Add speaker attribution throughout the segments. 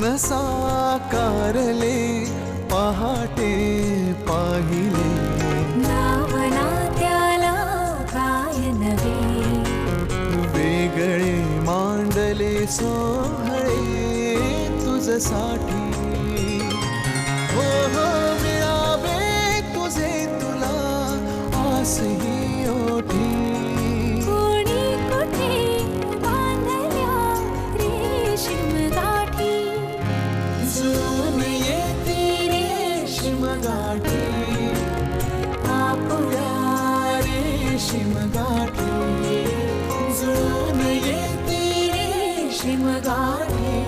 Speaker 1: स्वप्न साकारले पहाटे पाहिले
Speaker 2: नावना त्याला काय नवे
Speaker 1: वेगळे मांडले सोहळे तुझसाठी हो हो मिळावे तुझे तुला आसही ओठी
Speaker 2: कोणी कुठे बांधल्या रेशीम गाठी
Speaker 1: जुळून येते रेशीम गाठी आपुल्या रेशीम गाठी जुळून येते रेशीम गाठी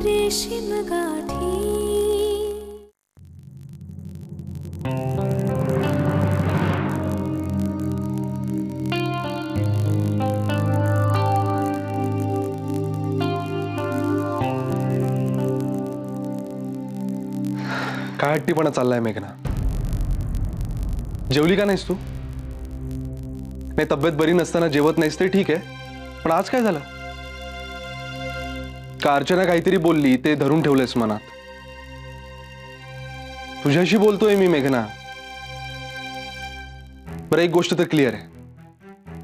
Speaker 2: रेशीम गाठी
Speaker 3: काय हट्टीपणा चाललाय मेघना? जेवली का नाहीस तू? नाही, तब्येत बरी नसताना जेवत नाहीस ते ठीक आहे, पण आज काय झालं? का अर्चना काहीतरी बोलली ते धरून ठेवलंयस मनात? तुझ्याशी बोलतोय मी मेघना. बरं, एक गोष्ट तर क्लिअर आहे.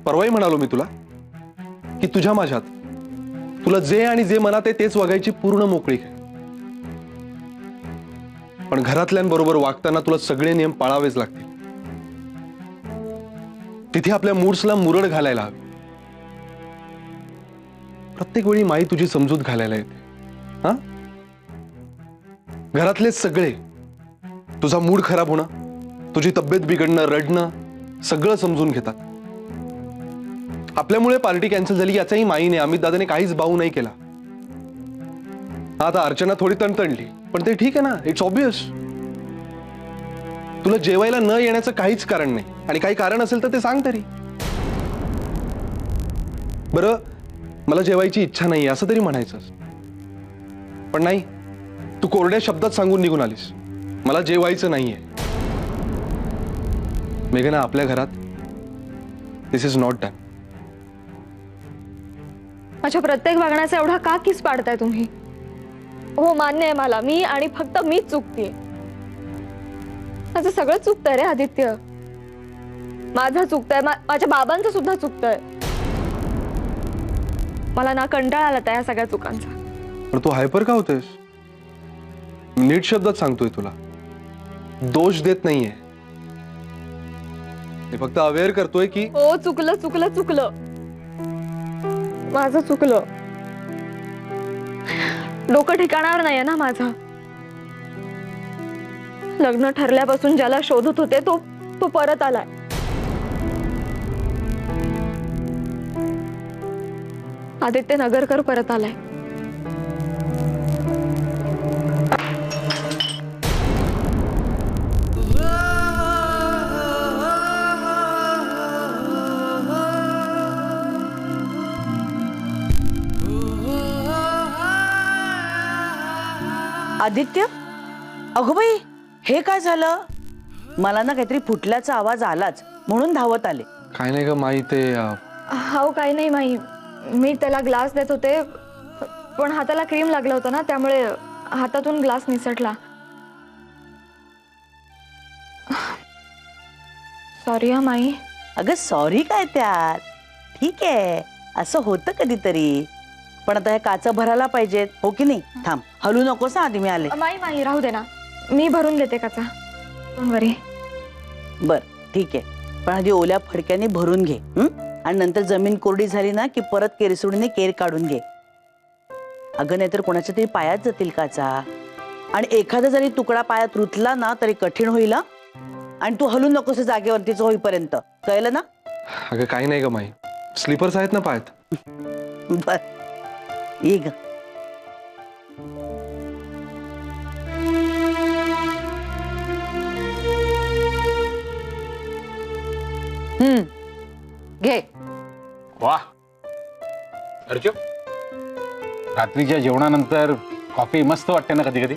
Speaker 3: परवाही म्हणालो मी तुला की तुझ्या माझ्यात तुला जे आणि जे मनात आहे तेच वागायची पूर्ण मोकळीक आहे. पण घरातल्यांबरोबर वागताना तुला सगळे नियम पाळावेच लागतील. तिथे आपल्या मूड्सला मुरड घालायला हवी. प्रत्येक वेळी माई तुझी समजूत घालायला येते. हा, घरातले सगळे तुझा मूड खराब होणं, तुझी तब्येत बिघडणं, रडणं सगळं समजून घेतात. आपल्यामुळे पार्टी कॅन्सल झाली याचाही माईने, अमित दादाने काहीच बाऊ नाही केला. आता अर्चना थोडी तणतणली, पण ते ठीक आहे ना, इट्स ऑब्वियस. तुला जेवायला न येण्याचं काहीच कारण नाही, आणि काही कारण असेल तर ते सांग तरी. बरं, मला जेवायची इच्छा नाही असं तरी म्हणायचं, पण नाही, तू कोरड्या शब्दात सांगून निघून आलीस मला जेवायचं नाहीये. मेघना, आपल्या घरात दिस इज नॉट डन.
Speaker 4: माझ्या प्रत्येक वागण्याचा एवढा का किस पाडताय तुम्ही? हो, मान्य आहे मला, मी आणि फक्त मीच चुकतेय. माझं सगळं चुकतंय रे आदित्य. माझं चुकतंय, माझ्या बाबांचं सुद्धा चुकतंय. मला ना कंटाळा आला त्या सगळ्या चुकांचा.
Speaker 3: पण तू हायपर का होतेस? नीट शब्दात सांगतोय तुला, दोष देत नाहीये. मी फक्त अवेअर करतोय की
Speaker 4: हो, चुकलं चुकलं चुकलं, माझं चुकलं. डोकं ठिकाणावर नाहीये ना माझं. लग्न ठरल्यापासून ज्याला शोधत होते तो परत आलाय. आदित्य नगरकर परत आलाय.
Speaker 5: आदित्य, अगो बाई, हे काय झालं? मला ना काहीतरी फुटल्याचा आवाज आलाच म्हणून धावत आले.
Speaker 3: काय नाही ग माई, ते
Speaker 4: हो, काही नाही माई. मी त्याला ग्लास देत होते, पण हाताला क्रीम लागला होता ना, त्यामुळे हातातून ग्लास निसटला. सॉरी हा माई.
Speaker 5: अगं सॉरी काय त्यात? ठीक आहे, असं होतं कधीतरी. पण आता हे काच भरायला पाहिजेत, हो की नाही? थांब, हलू नकोस आधी, मी आले.
Speaker 4: माई राहू दे ना, मी भरून घेते काचा. डोंट वरी.
Speaker 5: बर, ठीक आहे, पण आधी ओल्या फडक्याने भरून घे. आणि नंतर जमीन कोरडी झाली ना की परत केरसुडीने केर काढून घे. अगं नाहीतर कोणाच्या तरी पायात जातील काचा, आणि एखादा जरी तुकडा पायात रुतला ना तरी कठीण होईल. आणि तू हलू नकोस जागेवरतीच होईपर्यंत, कळलं ना?
Speaker 3: अगं काही नाही ग माई, स्लीपर्स आहेत ना पायात.
Speaker 5: बर, ये ग.
Speaker 6: घे.
Speaker 7: वा अर्चो, रात्रीच्या जेवणानंतर कॉफी मस्त वाटते ना कधी कधी.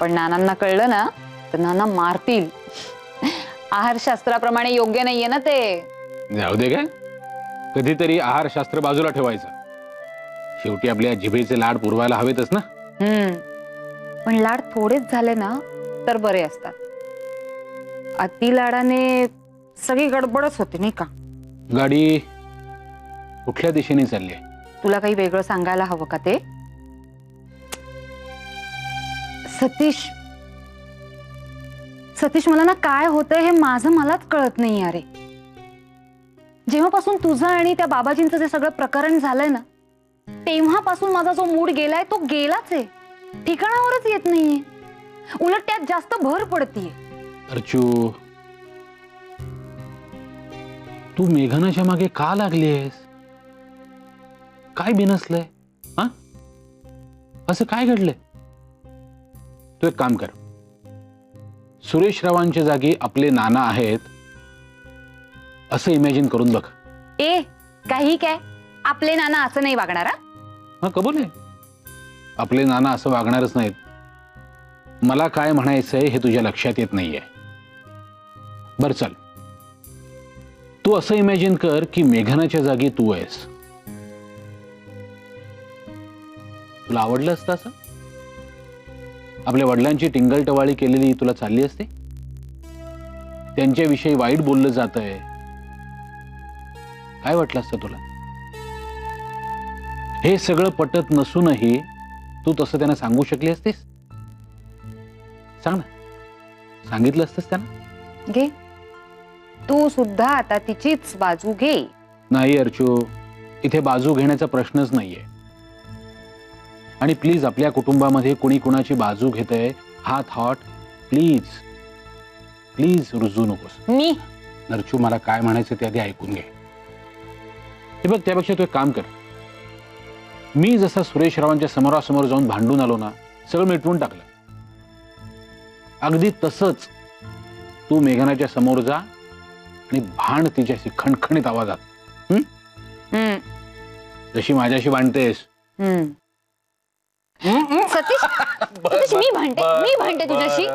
Speaker 6: पण नानांना कळलं ना तर नाना मारतील. आहारशास्त्राप्रमाणे योग्य नाहीये ना ते.
Speaker 7: जाऊ दे, काय कधीतरी आहारशास्त्र बाजूला ठेवायचं. शेवटी आपल्या जिभेचे लाड पुरवायला हवेतच ना.
Speaker 6: पण लाड थोडेच झाले ना तर बरे असतात. अति लाडाने सगळी गडबडच होते नाही का.
Speaker 7: गाडी कुठल्या दिशेने चालली आहे?
Speaker 6: तुला काही वेगळं सांगायला हवं का ते? सतीश सतीश मला ना काय होतंय हे माझं मलाच कळत नाही अरे. जेव्हापासून तुझं आणि त्या बाबाजींचं जे सगळं प्रकरण झालंय ना तेव्हापासून माझा जो मूड गेलाय तो गेलाच आहे. ठिकाणावरच येत नाहीये. उलट त्यात जास्त भर पडतीये.
Speaker 7: अर्चू, तू मेघनाच्या मागे का लागली आहेस? काय बिनसलंय? हा, असं काय घडलंय? तू एक काम कर, सुरेश रावांच्या जागी आपले नाना आहेत असं इमॅजिन करून बघ.
Speaker 6: काही काय आपले नाना असं नाही वागणार?
Speaker 7: हा, कबूल आहे, आपले नाना असं वागणारच नाहीत. मला काय म्हणायचंय हे तुझ्या लक्षात येत नाहीये. बर चल, तू असं इमॅजिन कर की मेघनाच्या जागी तू आहेस. तुला आवडलं असतं असं? आपल्या वडिलांची टिंगलटवाळी केलेली तुला चालली असते? त्यांच्याविषयी वाईट बोललं जातंय, काय वाटलं असतं तुला? हे सगळं पटत नसूनही तू तसं त्यांना सांगू शकली असतीस? सांग ना, सांगितलं असतंस त्यांना?
Speaker 6: घे तू सुद्धा आता तिचीच बाजू घे.
Speaker 7: नाही अर्चू, इथे बाजू घेण्याचा प्रश्नच नाहीये. आणि प्लीज, आपल्या कुटुंबामध्ये कुणी कुणाची बाजू घेतंय हा थॉट प्लीज प्लीज रुजू नकोस.
Speaker 6: मी
Speaker 7: अर्चू, मला काय म्हणायचं ते आधी ऐकून घे. हे बघ, त्यापेक्षा तू एक काम कर, मी जसा सुरेश रावांच्या समोरासमोर जाऊन भांडून आलो ना, सगळं मिटवून टाकलं, अगदी तसंच तू मेघनाच्या समोर जा आणि भांड तिच्याशी खणखणीत आवाजात. जशी माझ्याशी भांडतेस.
Speaker 6: सतीश सतीश, मी भांडते तुझ्याशी.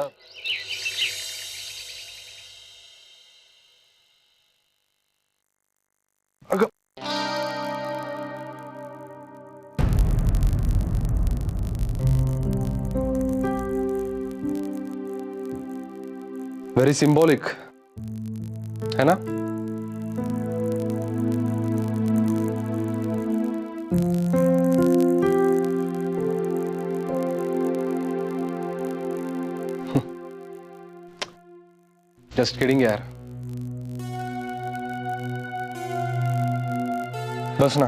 Speaker 3: व्हेरी सिम्बॉलिक है ना? जस्ट किडिंग यार. बस ना.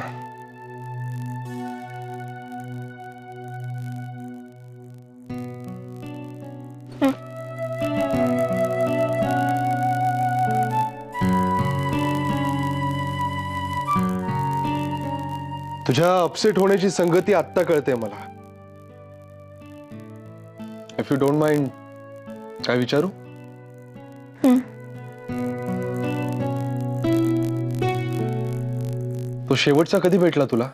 Speaker 3: तुझ्या अपसेट होण्याची संगती आत्ता कळते मला. इफ यू डोंट माइंड, काय विचारू? तो शेवटचा कधी भेटला तुला?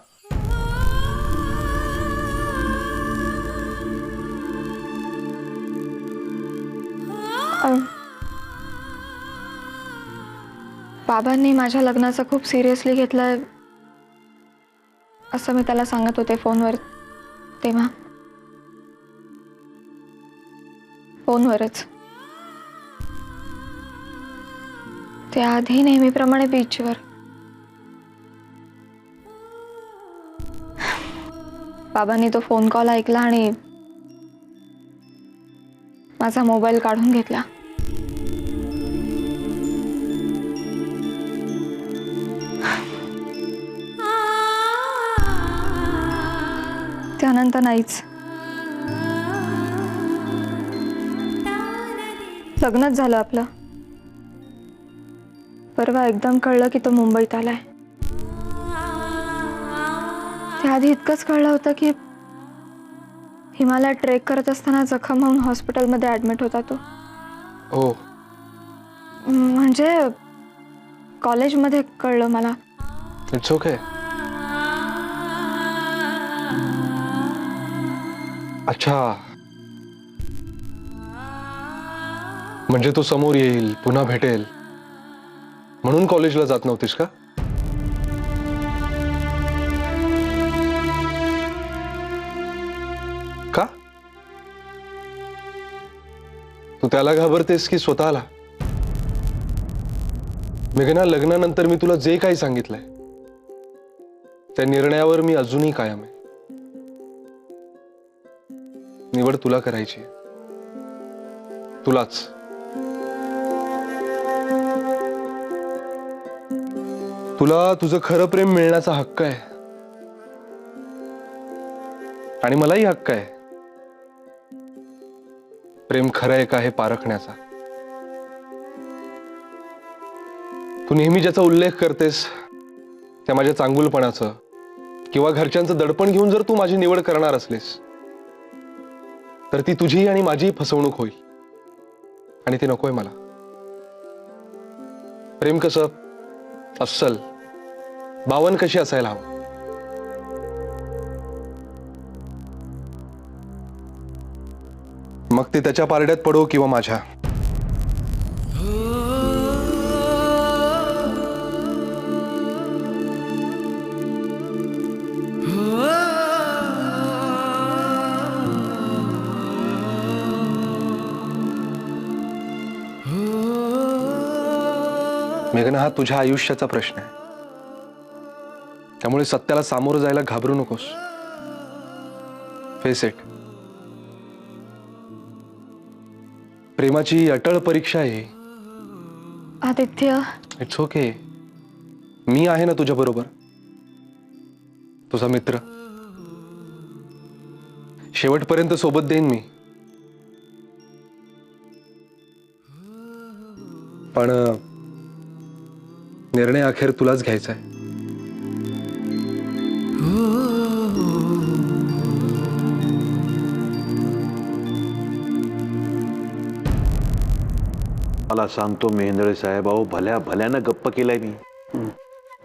Speaker 4: बाबांनी माझ्या लग्नाचं खूप सिरियसली घेतलंय असं मी त्याला सांगत होते फोनवर. तेव्हा फोनवरच. त्याआधी नेहमीप्रमाणे बीचवर. बाबांनी तो फोन कॉल ऐकला आणि माझा मोबाईल काढून घेतला. त्यानंतर नाहीच. लग्नच झालं आपलं. परवा एकदम कळलं की तो मुंबईत आलाय. त्याआधी इतकंच कळलं होतं की हिमालयात ट्रेक करत असताना जखम होऊन हॉस्पिटलमध्ये ऍडमिट होता तो.
Speaker 3: हो,
Speaker 4: म्हणजे कॉलेजमध्ये कळलं मला.
Speaker 3: It's okay. अच्छा, म्हणजे तो समोर येईल, पुन्हा भेटेल म्हणून कॉलेजला जात नव्हतीस का? तू त्याला घाबरतेस की स्वतःला? मेघना, लग्नानंतर मी तुला जे काही सांगितलंय त्या निर्णयावर मी अजूनही कायम आहे. निवड तुला करायची आहे. तुलाच. तुला तुझं खरं प्रेम मिळण्याचा हक्क आहे आणि मलाही हक्क आहे प्रेम खरं आहे का हे पारखण्याचा. तू नेहमी ज्याचा उल्लेख करतेस त्या माझ्या चांगुलपणाचं किंवा घरच्यांचं दडपण घेऊन जर तू माझी निवड करणार असलीस तर ती तुझी आणि माझी फसवणूक होईल आणि ती नकोय मला. प्रेम कसं अस्सल बावन कशी असायला हवं. मग ते त्याच्या पारड्यात पडो किंवा माझ्या. मेघना, हा तुझ्या आयुष्याचा प्रश्न आहे. त्यामुळे सत्याला सामोरं जायला घाबरू नकोस. Face it. प्रेमाची अटळ परीक्षा आहे.
Speaker 4: Aditya,
Speaker 3: it's okay. मी आहे ना तुझ्या बरोबर, तुझा मित्र. शेवटपर्यंत सोबत देईन मी. पण निर्णय अखेर तुलाच घ्यायचा आहे.
Speaker 8: मला सांगतो मेहेंदळे साहेब, अहो भल्या भल्यानं गप्प केलाय मी.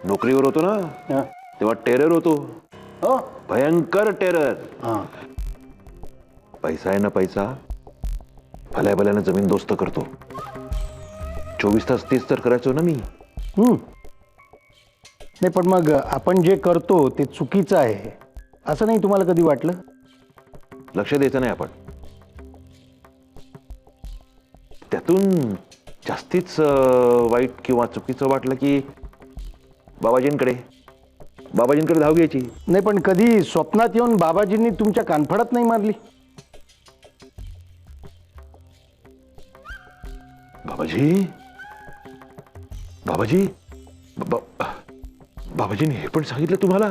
Speaker 8: नोकरीवर होतो ना तेव्हा टेरर होतो. भयंकर टेरर. पैसा आहे ना पैसा, भल्या भल्यानं जमीन दोस्त करतो. 24 तास तेच तर करायचो ना मी.
Speaker 9: नाही, पण मग आपण जे करतो ते चुकीचं आहे असं नाही तुम्हाला कधी वाटलं?
Speaker 8: लक्ष द्यायचं नाही आपण. त्यातून जास्तीच वाईट किंवा चुकीचं वाटलं की बाबाजींकडे धाव घ्यायची.
Speaker 9: नाही, पण कधी स्वप्नात येऊन बाबाजींनी तुमच्या कानफडात नाही मारली?
Speaker 8: बाबाजींनी हे पण सांगितलं तुम्हाला?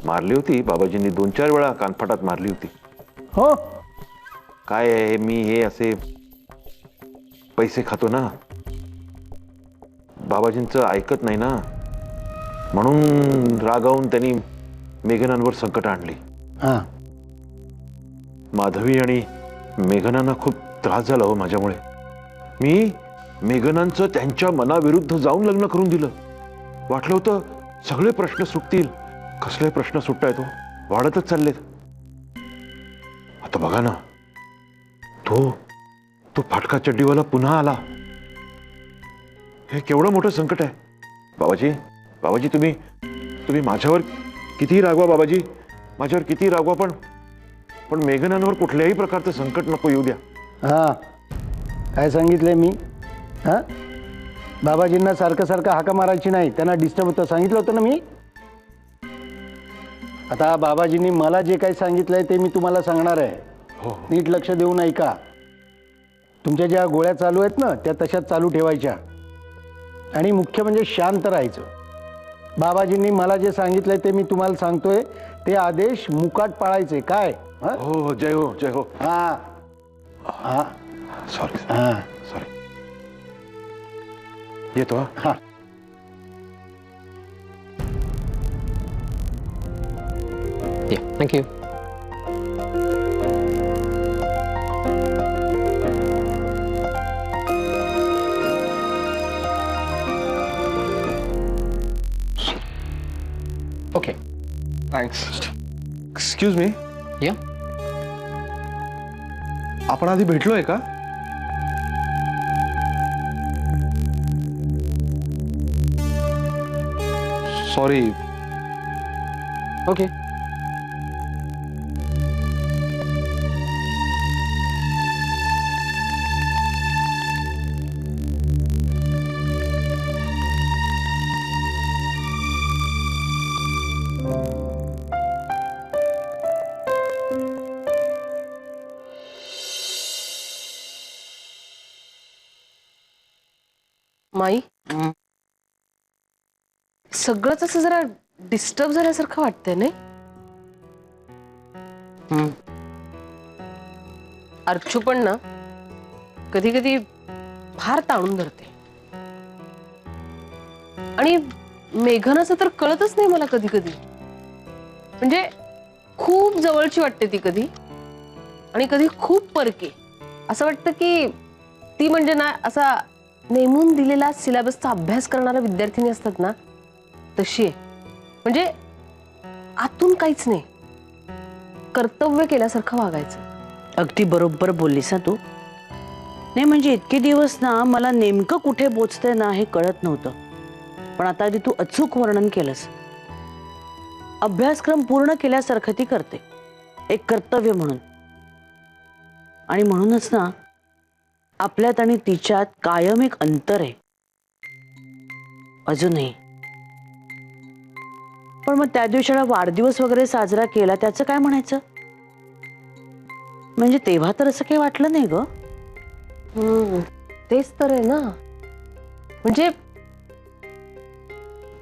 Speaker 8: मारली होती बाबाजींनी, 2-4 वेळा कानफटात मारली होती.
Speaker 9: हो.
Speaker 8: काय आहे, मी हे असे पैसे खातो ना, बाबाजींचं ऐकत नाही ना, म्हणून रागावून त्यांनी मेघनांवर संकट आणली. माधवी आणि मेघनांना खूप त्रास झाला हो माझ्यामुळे. मी मेघनांचं त्यांच्या मनाविरुद्ध जाऊन लग्न करून दिलं. वाटलं होतं सगळे प्रश्न सुटतील. कसले प्रश्न सुटतायत, वाढतच चाललेत. आता बघा ना, तो फाटका चड्डीवाला पुन्हा आला. हे केवढं मोठं संकट आहे. बाबाजी तुम्ही माझ्यावर किती रागवा, बाबाजी माझ्यावर किती रागवा, पण मेघनांवर कुठल्याही प्रकारचं संकट नको येऊ द्या.
Speaker 9: काय सांगितलंय मी? बाबाजींना सारखं हाका मारायची नाही, त्यांना डिस्टर्ब होतं सांगितलं होतं ना मी. आता बाबाजींनी मला जे काही सांगितलंय ते मी तुम्हाला सांगणार आहे. नीट लक्ष देऊन ऐका. तुमच्या ज्या गोळ्या चालू आहेत ना त्या तशाच चालू ठेवायच्या आणि मुख्य म्हणजे शांत राहायचं. बाबाजींनी मला जे सांगितलंय ते मी तुम्हाला सांगतोय, ते आदेश मुकाट पाळायचे. काय?
Speaker 8: हो, जय हो, जय हो. सॉरी येतो.
Speaker 10: Thank you. Okay,
Speaker 3: thanks. Excuse me.
Speaker 10: या.
Speaker 3: आपण आधी भेटलोय का? सॉरी.
Speaker 10: ओके. माई सगळंच असं जरा डिस्टर्ब झाल्यासारखं वाटतंय नाही? अर्चू पण ना कधी कधी फार ताणून धरते आणि मेघनाचं तर कळतच नाही मला कधी कधी. म्हणजे खूप जवळची वाटते ती कधी आणि कधी खूप परके. असं वाटतं की ती म्हणजे ना असा नेमून दिलेला सिलेबसचा अभ्यास करणारा विद्यार्थिनी असतात ना तशी आहे. म्हणजे आतून काहीच नाही, कर्तव्य केल्यासारखं वागायचं.
Speaker 5: अगदी बरोबर बोललीस ना तू. नाही म्हणजे इतके दिवस ना मला नेमकं कुठे पोचतंय ना हे कळत नव्हतं, पण आता आधी तू अचूक वर्णन केलंस. अभ्यासक्रम पूर्ण केल्यासारखं ती करते, एक कर्तव्य म्हणून. आणि म्हणूनच ना आपल्यात आणि तिच्यात कायम एक अंतर आहे अजूनही. पण मग त्या दिवसाला वाढदिवस वगैरे साजरा केला त्याचं काय म्हणायचं? म्हणजे तेव्हा तर असं काही वाटलं नाही ग.
Speaker 10: तेच तर आहे ना. म्हणजे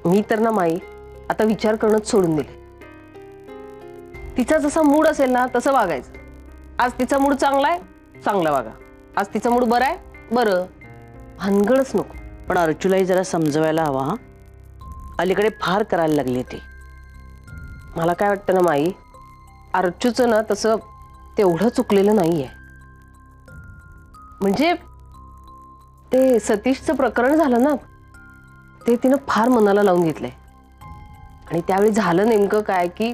Speaker 10: मी तर ना माई आता विचार करणंच सोडून दिले. तिचा जसा मूड असेल ना तसं वागायचं. आज तिचा मूड चांगला आहे, चांगला वागा. आज तिचा मूड बरा आहे, बरं. भानगडच नको.
Speaker 5: पण अर्चूलाही जरा समजवायला हवा. हा अलीकडे फार करायला लागली ती.
Speaker 10: मला काय वाटतं ना माई, अर्चूचं ना तसं तेवढं चुकलेलं नाहीये. म्हणजे ते सतीशचं प्रकरण झालं ना ते तिनं फार मनाला लावून घेतलंय. आणि त्यावेळी झालं नेमकं काय की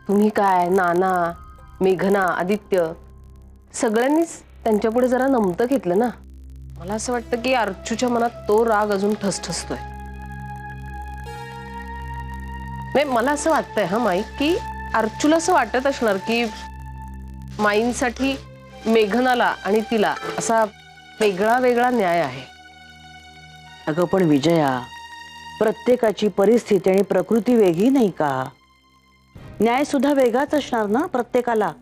Speaker 10: तुम्ही काय, नाना, मेघना, आदित्य सगळ्यांनीच त्यांच्या पुढे जरा नमतं घेतलं ना. मला असं वाटतं की अर्चूच्या मनात तो राग अजून ठसठसतोय. मला असं वाटतंय हा माई की अर्चूला असं वाटत असणार की माईंसाठी मेघनाला आणि तिला असा वेगळा वेगळा न्याय आहे.
Speaker 5: अगं पण विजया, प्रत्येकाची परिस्थिती आणि प्रकृती वेगळी नाही का? न्याय सुद्धा वेगळाच असणार ना प्रत्येकाला.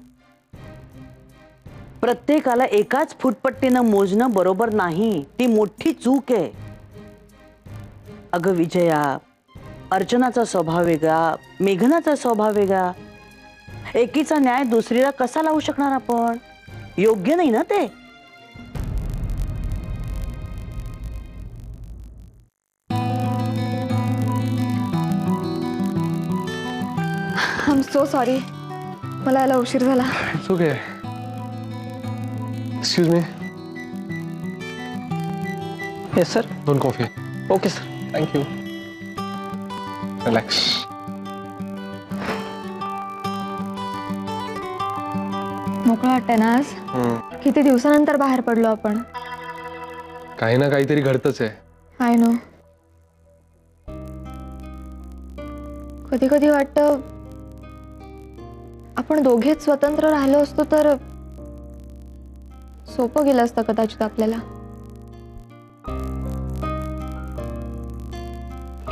Speaker 5: प्रत्येकाला एकाच फुटपट्टीनं मोजणं बरोबर नाही, ती मोठी चूक आहे. अगं विजया, अर्चनाचा स्वभाव वेगळा, मेघनाचा स्वभाव वेगळा. एकीचा न्याय दुसरीला कसा लावू शकणार आपण? योग्य नाही ना ते.
Speaker 4: आय एम सो सॉरी, मला यायला उशीर झाला.
Speaker 3: It's okay. Excuse me.
Speaker 11: Yes sir.
Speaker 3: 2 coffee.
Speaker 11: Okay sir.
Speaker 3: Thank you. Relax.
Speaker 4: मोकळं वाटतंय ना आज? किती दिवसानंतर बाहेर पडलो आपण.
Speaker 3: काही ना काहीतरी घडतच आहे.
Speaker 4: I know. कधी कधी वाटतं आपण दोघेच स्वतंत्र राहिलो असतो तर सोपं गेलं असतं कदाचित आपल्याला.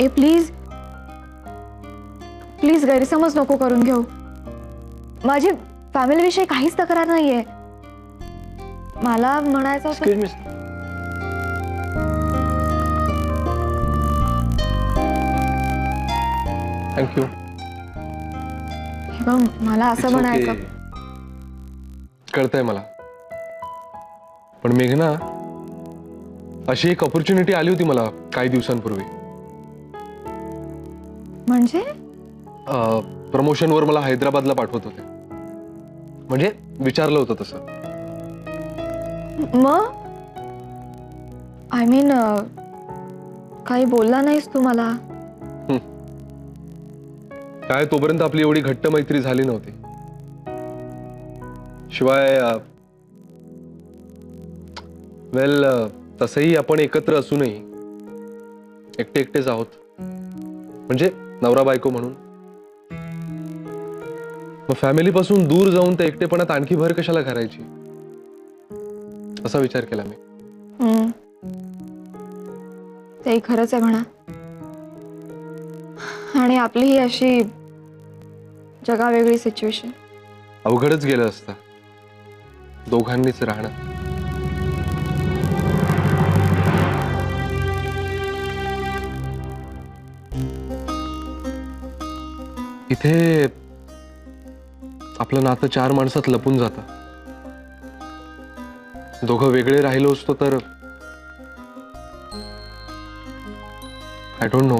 Speaker 4: ए प्लीज प्लीज गैरसमज नको करून घेऊ. माझी फॅमिली विषयी काहीच तक्रार नाहीये. मला म्हणायचं
Speaker 11: एक्सक्यूज मी.
Speaker 3: थँक्यू.
Speaker 4: मला असं म्हणायचं.
Speaker 3: कळतंय मला. पण मेघना, अशी एक ऑपॉर्च्युनिटी आली होती मला काही दिवसांपूर्वी.
Speaker 4: म्हणजे
Speaker 3: प्रमोशनवर मला हैदराबादला पाठवत होते. म्हणजे विचारलं होतं तसं.
Speaker 4: मग आय मीन काही बोलला नाहीस तू मला?
Speaker 3: काय तोपर्यंत आपली एवढी घट्ट मैत्री झाली नव्हती. शिवाय वेल तसंही आपण एकत्र असूनही एकटे एकटेच आहोत. म्हणजे नवरा बायको म्हणून. मग फॅमिली पासून दूर जाऊन त्या एकटेपणात आणखी भर कशाला करायची, असा विचार केला मी.
Speaker 4: ते खरंच आहे म्हणा. आणि आपली ही अशी जगावेगळी सिच्युएशन.
Speaker 3: अवघडच गेलं असतं दोघांनीच राहणं. इथे आपलं नातं 4 माणसात लपून जातं. दोघं वेगळे राहिलो असतो तर आय डोंट नो.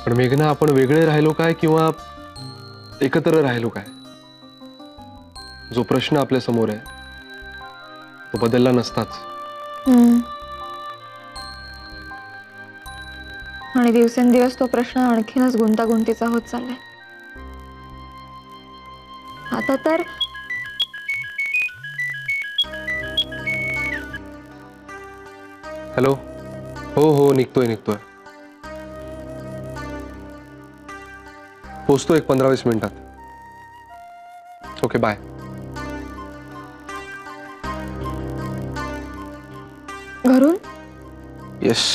Speaker 3: पण मेघना, आपण वेगळे राहिलो काय किंवा एकत्र राहिलो काय, जो प्रश्न आपल्या समोर आहे तो बदलला नसताच.
Speaker 4: आणि दिवसेंदिवस तो प्रश्न आणखीनच गुंतागुंतीचा होत चाललाय. आता तर
Speaker 3: हॅलो. हो निघतोय. पोचतो एक 15-20 मिनिटात. Okay, bye.
Speaker 4: घरून
Speaker 3: येस.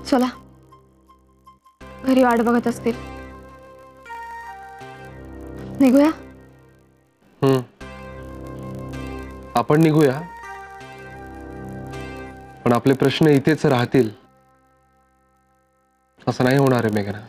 Speaker 4: चला, घरी वाट बघत असतील. निघूया.
Speaker 3: आपण निघूया, पण आपले प्रश्न इथेच राहतील असं नाही होणार आहे मेघना.